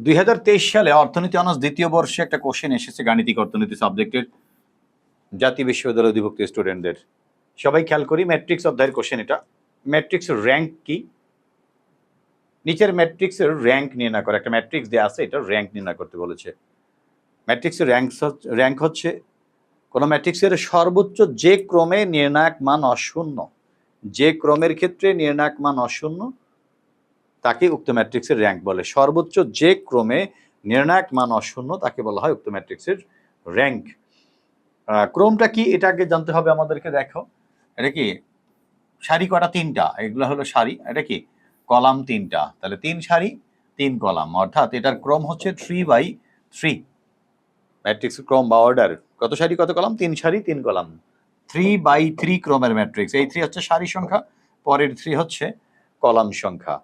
2023 সালে অর্থনীতি অনার্স দ্বিতীয় বর্ষে একটা কোশ্চেন এসেছে গাণিতিক অর্থনীতি সাবজেক্টের জাতীয় বিশ্ববিদ্যালয় অধিভুক্ত স্টুডেন্টদের। সবাই খেয়াল করি, ম্যাট্রিক্স অধ্যায়ের কোশ্চেন এটা। ম্যাট্রিক্সের র্যাঙ্ক কি? নিচের ম্যাট্রিক্সের র্যাঙ্ক নির্ণয় করে, একটা ম্যাট্রিক্স দেওয়া আছে, এটা র্যাঙ্ক নির্ণয় করতে বলেছে। ম্যাট্রিক্সের র্যাঙ্ক হচ্ছে কোনো ম্যাট্রিক্সের সর্বোচ্চ যে ক্রমে নির্ণায়ক মান অশূন্য, যে ক্রমের ক্ষেত্রে নির্ণায়ক মান অশূন্য তাকে উক্ত ম্যাট্রিক্সের র্যাঙ্ক বলে। সর্বোচ্চ যে ক্রমে নির্ণায়ক মান অশূন্য তাকে বলা হয় উক্ত ম্যাট্রিক্সের র্যাঙ্ক। ক্রমটা কি এটা আগে জানতে হবে আমাদেরকে। দেখো, এটা কি সারি কটা? তিনটা। এগুলো হলো সারি। এটা কি কলাম? তিনটা। তাহলে 3 সারি 3 কলাম, অর্থাৎ এটার ক্রম হচ্ছে 3/3। ম্যাট্রিক্সের ক্রম বা অর্ডার কত সারি কত কলাম? 3 সারি 3 কলাম, 3/3 ক্রমের ম্যাট্রিক্স। এই 3 হচ্ছে সারি সংখ্যা, পরের 3 হচ্ছে কলাম সংখ্যা।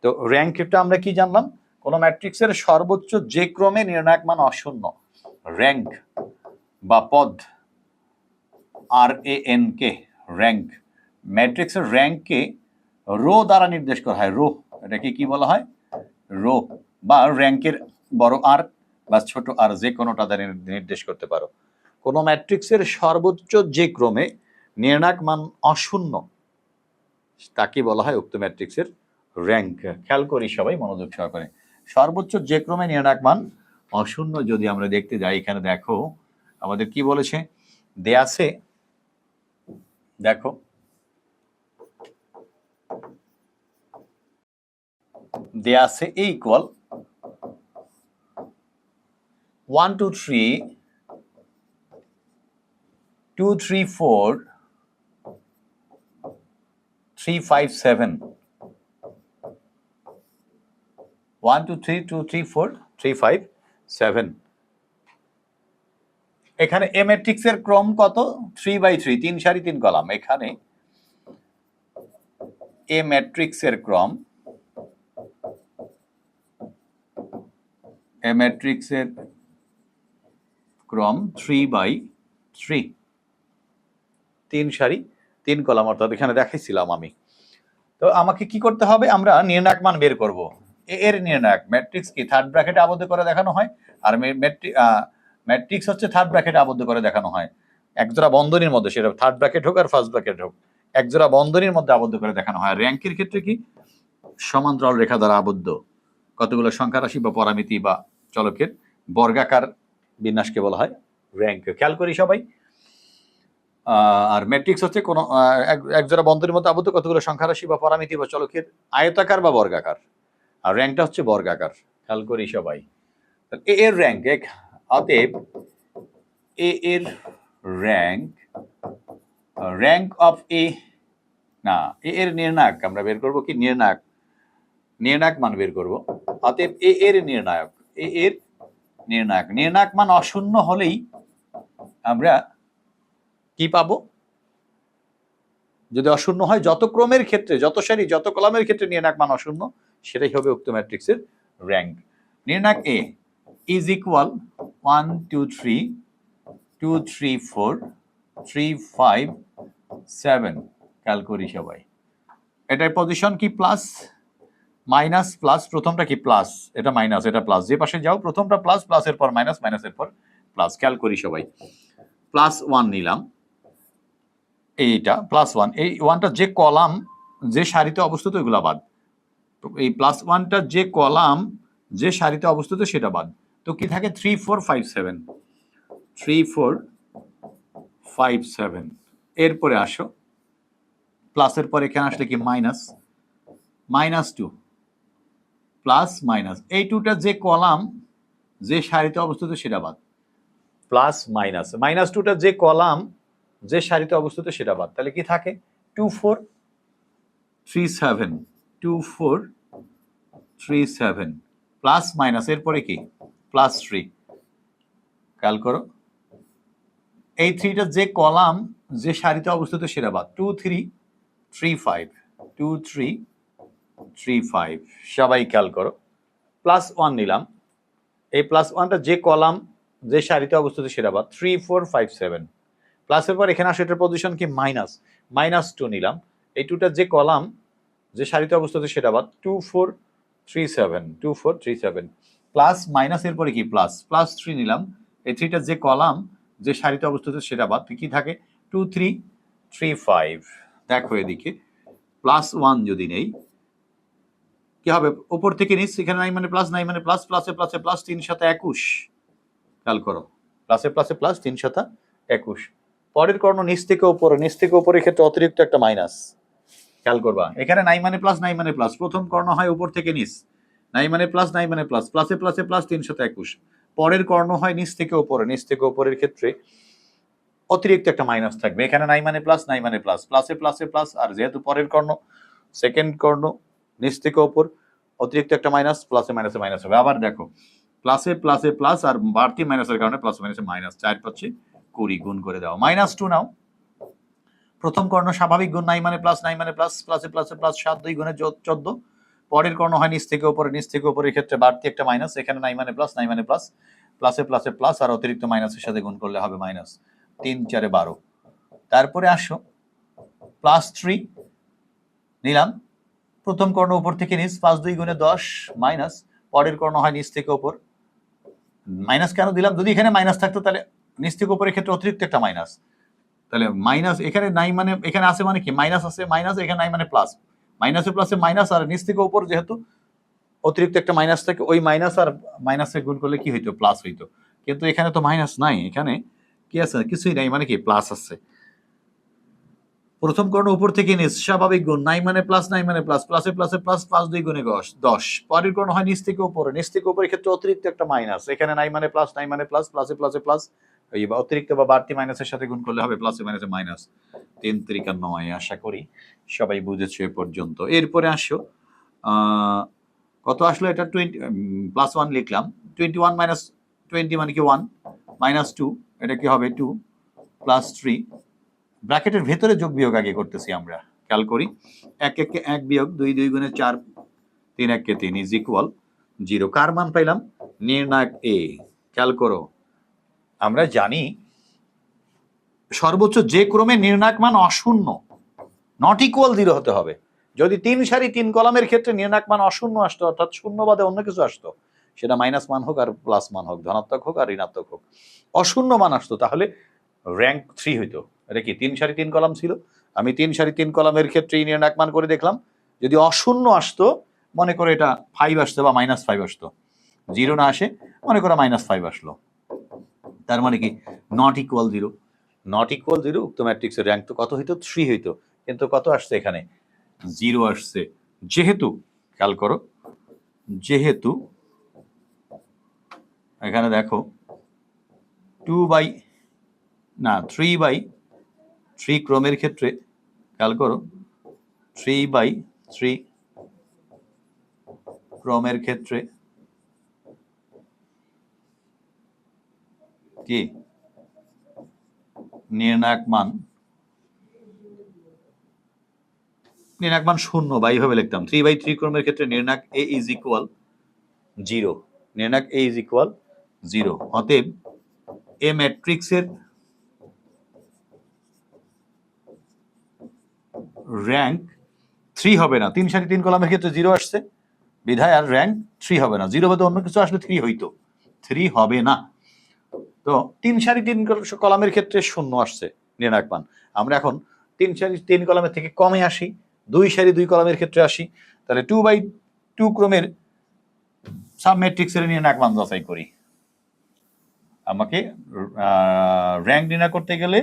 তো র্যাঙ্কটা আমরা কি জানলাম? কোন ম্যাট্রিক্সের সর্বোচ্চ যে ক্রমে নির্ণায়ক মান অশূন্য, র্যাঙ্ক বা পদ, RANK, র্যাঙ্ক। ম্যাট্রিক্সের র্যাঙ্ককে রো দ্বারা নির্দেশ করা হয়। রো, এটাকে কি বলা হয়? রো, বা র্যাঙ্কের বড় আর বা ছোট আর, যে কোনোটা দ্বারা নির্দেশ করতে পারো। কোন ম্যাট্রিক্সের সর্বোচ্চ যে ক্রমে নির্ণায়ক মান অশূন্য তাকে বলা হয় উক্ত ম্যাট্রিক্সের র্যাঙ্ক। খেয়াল করি সবাই মনোযোগ সহকারে। সর্বোচ্চ যে ক্রমে নির্ণায়ক মান অশূন্য যদি আমরা দেখতে যাই, এখানে দেখো আমাদের কি বলেছে দেয়া আছে। দেখো, দেয়া আছে A ইকুয়াল 1 2 3 2 3 4 3 5 7 1 2 3 2 3 4 3 5 7। এখানে এ ম্যাট্রিক্সের ক্রম কত? 3/3, 3 সারি 3 কলাম। এখানে এ ম্যাট্রিক্সের ক্রম, এ ম্যাট্রিক্সের ক্রম 3/3, 3 সারি 3 কলাম, অর্থাৎ এখানে দেখাইছিলাম আমি। তো আমাকে কি করতে হবে? আমরা নির্ণায়ক মান বের করব। এর নির্ণায়ক ম্যাট্রিক্স কি থার্ড ব্র্যাকেটে আবদ্ধ করে দেখানো হয়, আর ম্যাট্রিক্স হচ্ছে থার্ড ব্র্যাকেটে আবদ্ধ করে দেখানো হয়। একজোড়া বন্ধনীর মধ্যে, সেটা থার্ড ব্র্যাকেট হোক আর ফার্স্ট ব্র্যাকেট হোক, একজোড়া বন্ধনীর মধ্যে আবদ্ধ করে দেখানো হয়। র্যাঙ্কের ক্ষেত্রে কি সমান্তরাল রেখা দ্বারা আবদ্ধ কতগুলো সংখ্যা রাশি বা পরামিতি বা চলকের বর্গাকার বিন্যাসকে বলা হয় র্যাঙ্ক। খেয়াল করি সবাই। আর ম্যাট্রিক্স হচ্ছে কোন একজোড়া বন্ধনীর মধ্যে আবদ্ধ কতগুলো সংখ্যা রাশি বা পরামিতি বা চলকের আয়তাকার বা বর্গাকার, আর র্যাঙ্কটা হচ্ছে বর্গাকার। খেয়াল করি সবাই। এ এর র্যাঙ্ক, অতএব এ এর র্যাঙ্ক, র্যাঙ্ক অফ এ, না, এ এর নির্ণায়ক আমরা বের করব কি? নির্ণায়ক মান বের করব। অতএব এ এর নির্ণায়ক, এ এর নির্ণায়ক মান অশূন্য হলেই আমরা কি পাবো? যদি অশূন্য হয়, যত ক্রমের ক্ষেত্রে, যত সারি যত কলামের ক্ষেত্রে নির্ণায়ক মান অশূন্য, সেটাই হবে উক্ত ম্যাট্রিক্সের র্যাঙ্ক। নির্ণায়ক এ ইজ ইকুয়াল 1 2 3 2 3 4 3 5 7। খেয়াল করি সবাই। এটার পজিশন কি? প্লাস মাইনাস প্লাস, প্রথমটা কি প্লাস, এটা মাইনাস, এটা প্লাস। যে পাশে যাও, প্রথমটা প্লাস, প্লাসের পর মাইনাস, মাইনাসের পর প্লাস। খেয়াল করি সবাই। প্লাস 1 নিলাম, এইটা প্লাস 1। এই 1টা যে কলাম, যে সারিতে অবস্থিত, এগুলা বাদ। এই প্লাস 1টা যে কলাম, যে সারিতে অবস্থিত, সেটা বাদ। তো কি থাকে? 3 4 5 7, 3 4 5 7। এরপরে আসো, প্লাসের পর এখানে আসলে কি? Minus, -2 plus minus. এই 2টা যে কলাম, যে সারিতে অবস্থিত, সেটা বাদ। প্লাস মাইনাস, -2টা যে কলাম, যে সারিতে অবস্থিত, সেটা বাদ। তাহলে কি থাকে? 2 4 3 7, 2 4 3 7 প্লাস মাইনাস, এরপরে কি? প্লাস 3। খেয়াল করো, এই 3টা যে কলাম, যে সারিতে অবস্থিত, সেটা বাদ। 2 3 3 5, 2 3 3 5। সবাই খেয়াল করো। প্লাস 1 নিলাম, এই প্লাস 1টা যে কলাম, যে সারিতে অবস্থিত, সেটা বাদ। 3 4 5 7 প্লাসের পর এখানে আসে, এটার পজিশন কি? -2 নিলাম, এই 2টা যে কলাম, যে সারিতে অবস্থিত, সেটা বাদ। 2 4 3 7, 2 4 3 7। প্লাস মাইনাস এর পরে কি প্লাস, প্লাস 3 নিলাম, এই 3টা যে কলাম যে সারিতে অবস্থিত সেটা বাদ, কি থাকে 2 3 3 5। দেখো এদিকে প্লাস 1 যদি নেই কি হবে, উপর থেকে নিচ, এখানে নাই মানে প্লাস, নাই মানে প্লাস, প্লাসে প্লাসে প্লাস, 3 7 21। খেয়াল করো, প্লাসে প্লাসে প্লাস, 3 7 21। পরের কর্ণ নিচ থেকে উপরে, নিচ থেকে উপরের ক্ষেত্রে অতিরিক্ত একটা মাইনাস। খেয়াল করবা এখানে নাই মানে প্লাস, নাই মানে প্লাস, প্রথম কর্ণ হয় উপর থেকে নিচ, নাই মানে প্লাস, নাই মানে প্লাস, প্লাসে প্লাসে প্লাস, 3 7 21। পরের কর্ণ হয় নিচ থেকে উপরে, নিচ থেকে উপরের ক্ষেত্রে অতিরিক্ত একটা মাইনাস থাকবে। এখানে নাই মানে প্লাস, নাই মানে প্লাস, প্লাসে প্লাসে প্লাস, আর যেহেতু পরের কর্ণ সেকেন্ড কর্ণ নিচ থেকে উপর, অতিরিক্ত একটা মাইনাস, প্লাসে মাইনাসে মাইনাস হবে। আবার দেখো প্লাসে প্লাসে প্লাস আর বাড়তি মাইনাসের কারণে প্লাস মাইনাসে মাইনাস, 4 5 20 গুণ করে দাও, -2 নাও। প্রথম কর্ণ স্বাভাবিক গুণ, নাই মানে প্লাস, নাই মানে প্লাস, প্লাসে প্লাসে প্লাস, 7 2 গুণে 14। পরের কর্ণ হয় নিচ থেকে উপরে, নিচ থেকে উপরের ক্ষেত্রে বাড়তি একটা মাইনাস, এখানে নাই মানে প্লাস, নাই মানে প্লাস, প্লাসে প্লাসে প্লাস আর অতিরিক্ত মাইনাসের সাথে গুণ করলে হবে মাইনাস, 3 4 12। তারপরে আসো প্লাস 3 নিলাম, প্রথম কর্ণ উপর থেকে নিচ, 5 2 গুণে 10 মাইনাস, পরের কর্ণ হয় নিচ থেকে উপর, মাইনাস কেন দিলাম, যদি এখানে মাইনাস থাকতো তাহলে নিচ থেকে উপরের ক্ষেত্রে অতিরিক্ত একটা মাইনাস, তাহলে মাইনাস এখানে নাই মানে এখানে আছে মানে কি মাইনাস আছে, মাইনাস এখানে নাই মানে প্লাস, মাইনাসে প্লাসে মাইনাস, আর নিচ থেকে উপর যেহেতু অতিরিক্ত একটা মাইনাস থাকে, ওই মাইনাস আর মাইনাসে গুণ করলে কি হইতো, প্লাস হইতো। কিন্তু এখানে তো মাইনাস নাই, এখানে কি আছে, কিছুই নাই, মানে কি প্লাস আছে। প্রথম কর্ণ উপর থেকে নিচ স্বাভাবিক গুণ, নাই মানে প্লাস, নাই মানে প্লাস, প্লাসে প্লাসে প্লাস, 5 2 গুণে 10। পরের কর্ণ হয় নিচ থেকে উপরে, নিচ থেকে উপরের ক্ষেত্রে অতিরিক্ত একটা মাইনাস, এখানে নাই মানে প্লাস, নাই মানে প্লাস, প্লাসে প্লাসে প্লাস, এই অতিরিক্ত বা বাড়তি মাইনাসের সাথে গুণ করলে হবে প্লাসে মাইনাসে মাইনাস, 3 3 9। আশা করি সবাই বুঝেছো এ পর্যন্ত। এরপরে আসো কত আসলো, এটা 20 প্লাস 1 লিখলাম, 21 মাইনাস 20 মানে কি 1, মাইনাস 2, এটা কি হবে 2 প্লাস 3, ব্র্যাকেটের ভেতরে যোগ বিয়োগ আগে করতেছি আমরা, খেয়াল করি 1 1 কে 1 বিয়োগ 2 2 গুণে 4 3 1 কে 3 ইজ ইকুয়াল 0। কার মান পাইলাম, নির্ণায়ক এ। খেয়াল করো আমরা জানি সর্বোচ্চ যে ক্রমে নির্ণায়ক মান অশূন্য, নট ইকুয়াল 0 হতে হবে। যদি 3 সারি 3 কলামের ক্ষেত্রে নির্ণায়ক মান অশূন্য আসতো, অর্থাৎ শূন্য বাদে অন্য কিছু আসতো, সেটা মাইনাস মান হোক আর প্লাস মান হোক, ধনাত্মক হোক আর ঋণাত্মক হোক, অশূন্য মান আসতো, তাহলে র্যাঙ্ক 3 হইতো। এটা কি 3 সারি 3 কলাম ছিল, আমি 3 সারি 3 কলামের ক্ষেত্রে নির্ণায়ক মান করে দেখলাম, যদি অশূন্য আসতো, মনে করে এটা 5 আসতো বা -5 আসতো, 0 না আসে মনে করো -5 আসলো, তার মানে কি নট ইকুয়াল 0। নট ইকুয়াল 0, উক্ত ম্যাট্রিক্সের র্যাঙ্ক তো কত হইতো, 3 হইতো, কিন্তু কত আসছে এখানে 0 আসছে। যেহেতু খেয়াল করো, যেহেতু এখানে দেখো 3/3 ক্রমের ক্ষেত্রে, খেয়াল করো 3/3 ক্রমের ক্ষেত্রে কি নির্ণায়ক মান 0, বা এইভাবে লিখতাম 3/3 ক্রমের ক্ষেত্রে নির্ণায়ক এ ইজ ইকুয়াল 0, নির্ণায়ক এ ইজ ইকুয়াল 0। অতএব এ ম্যাট্রিক্সের র্যাঙ্ক 3 হবে না। 3 সারি 3 কলামের ক্ষেত্রে 0 আসছে বিধায় আর র্যাঙ্ক 3 হবে না। 0 বাদে অন্য কিছু আসলে 3 হইতো, 3 হবে না। তো 3 সারি 3 কলামের ক্ষেত্রে 0 আসছে নির্ণায়ক মান। আমরা এখন 3 সারি 3 কলামের থেকে কমে আসি, 2 সারি 2 কলামের ক্ষেত্রে আসি, তাহলে 2/2 ক্রমের সাব ম্যাট্রিক্সের নির্ণায়ক মান যাচাই করি। আমাকে র্যাঙ্ক নির্ণয় করতে গেলে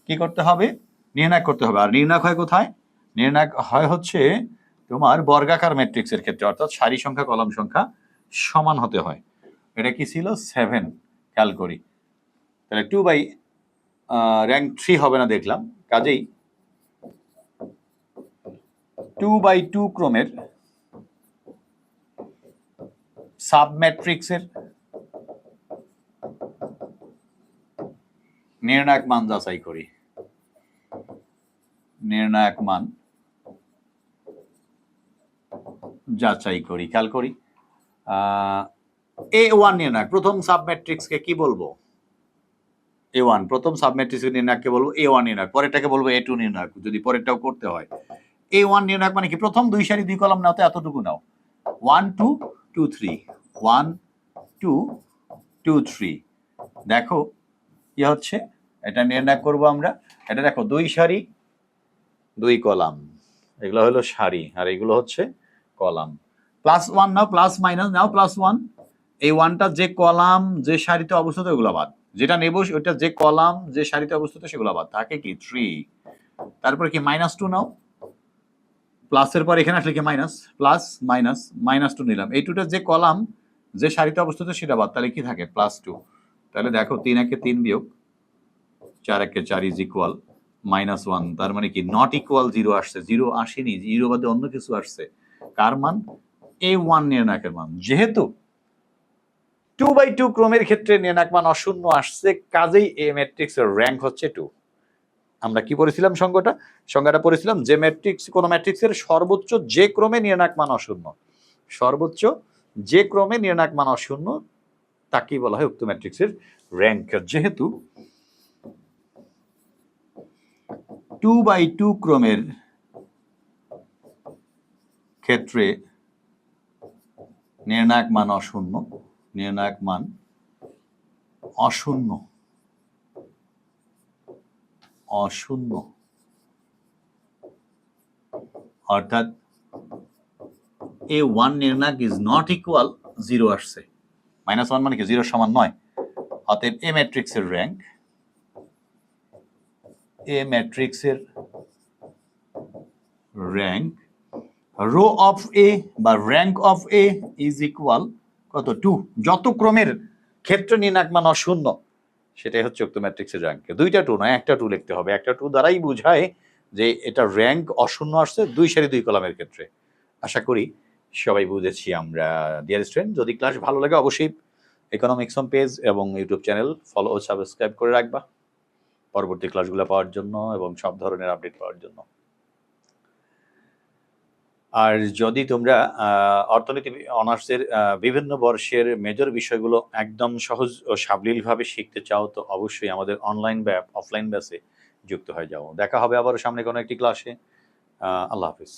কি করতে হবে, নির্ণায়ক করতে হবে। আর নির্ণায়ক হয় কোথায়, নির্ণায়ক হয় হচ্ছে তোমার বর্গাকার ম্যাট্রিক্সের ক্ষেত্রে, অর্থাৎ সারি সংখ্যা কলাম সংখ্যা সমান হতে হয়। এটা কি ছিল 7, খেয়াল করি, তাহলে 2 বাই র্যাঙ্ক 3 হবে না দেখলাম, কাজেই 2/2 ক্রমের সাব ম্যাট্রিক্সের নির্ণায়ক মান যাচাই করি। নির্ণায়ক মান যাচাই করি, খেয়াল করি A1 নির্ণায়ক, প্রথম সাব ম্যাট্রিক্সকে কি বলবো, A1 প্রথম সাব ম্যাট্রিক্সের নির্ণায়ককে বলবো A1 নির্ণায়ক, পরেরটাকে বলবো A2 নির্ণায়ক, যদি পরেরটাও করতে হয়। A1 নির্ণায়ক মানে কি, প্রথম 2 সারি 2 কলাম নাও তো এতটুকু নাও, 1 2 2 3 1 2 2 3। দেখো কি হচ্ছে, এটা নির্ণয় করব আমরা। এটা দেখো 2 সারি 2 কলাম, এগুলো হলো সারি আর এগুলো হচ্ছে কলাম। +1 নাও, প্লাস মাইনাস নাও, +1। এই 1টা যে কলাম যে সারিতে অবস্থিত ওগুলো বাদ, যেটা নেব ওটা যে কলাম যে সারিতে অবস্থিত সেগুলো বাদ, থাকে কি 3। তারপর কি -2 নাও, প্লাসের পর এখানে আসলে কি মাইনাস, প্লাস মাইনাস -2 নিলাম। এই 2টা যে কলাম যে সারিতে অবস্থিত সেটা বাদ, তাহলে কি থাকে +2। তাহলে দেখো 3 একে 3 বিয়োগ 4 একে 4 ইজ ইকুয়াল -1। তার মানে কি নট ইকুয়াল 0 আসছে, 0 আসেনি, 0 বাদে অন্য কিছু আসছে। কার মান? A1 নির্ণায়কের মান। যেহেতু 2/2 ক্রমের ক্ষেত্রে নির্ণায়ক মান অশূন্য আসছে, কাজেই এ ম্যাট্রিক্সের র্যাঙ্ক হচ্ছে 2। আমরা কি পড়েছিলাম সংজ্ঞাটা পড়েছিলাম যে ম্যাট্রিক্স, কোন ম্যাট্রিক্সের সর্বোচ্চ যে ক্রমে নির্ণায়ক মান অশূন্য, সর্বোচ্চ যে ক্রমে নির্ণায়ক মান অশূন্য তাকেই বলা হয় উক্ত ম্যাট্রিক্সের র্যাঙ্ক। যেহেতু 2/2 ক্রমের ক্ষেত্রে নির্ণায়ক মান অশূন্য, নির্ণায়ক মান অশূন্য, অশূন্য অর্থাৎ A1 নির্ণায়ক ইজ নট ইকুয়াল 0 আসছে। -1 মানে কি 0 সমান নয়। অতএব এ ম্যাট্রিক্সের র্যাঙ্ক, এ ম্যাট্রিক্সের র্যাঙ্ক রো অফ এ বা rank of A is equal কত? 2। যত ক্রমের ক্ষেত্রে নির্ণায়ক মান অশূন্য সেটাই হচ্ছে উক্ত ম্যাট্রিক্সের র্যাঙ্ক। 2টা 2 নয়, একটা 2 লিখতে হবে। একটা 2 দ্বারাই বোঝায় যে এটা র্যাঙ্ক অশূন্য আসছে 2 সারি 2 কলামের ক্ষেত্রে। আশা করি সবাই বুঝেছি আমরা। ডিয়ার স্টুডেন্ট, যদি ক্লাস ভালো লাগে অবশ্যই ইকোনমিক্স হোম পেজ এবং ইউটিউব চ্যানেল ফলো ও সাবস্ক্রাইব করে রাখবা পরবর্তী ক্লাসগুলো পাওয়ার জন্য এবং সব ধরনের আপডেট পাওয়ার জন্য। আর যদি তোমরা অর্থনীতি অনার্সের বিভিন্ন বর্ষের মেজর বিষয়গুলো একদম সহজ ও সাবলীলভাবে শিখতে চাও, তো অবশ্যই আমাদের অনলাইন বা অফলাইন ব্যাচে যুক্ত হয়ে যাও। দেখা হবে আবার সামনে কোনো একটি ক্লাসে। আল্লাহ হাফিজ।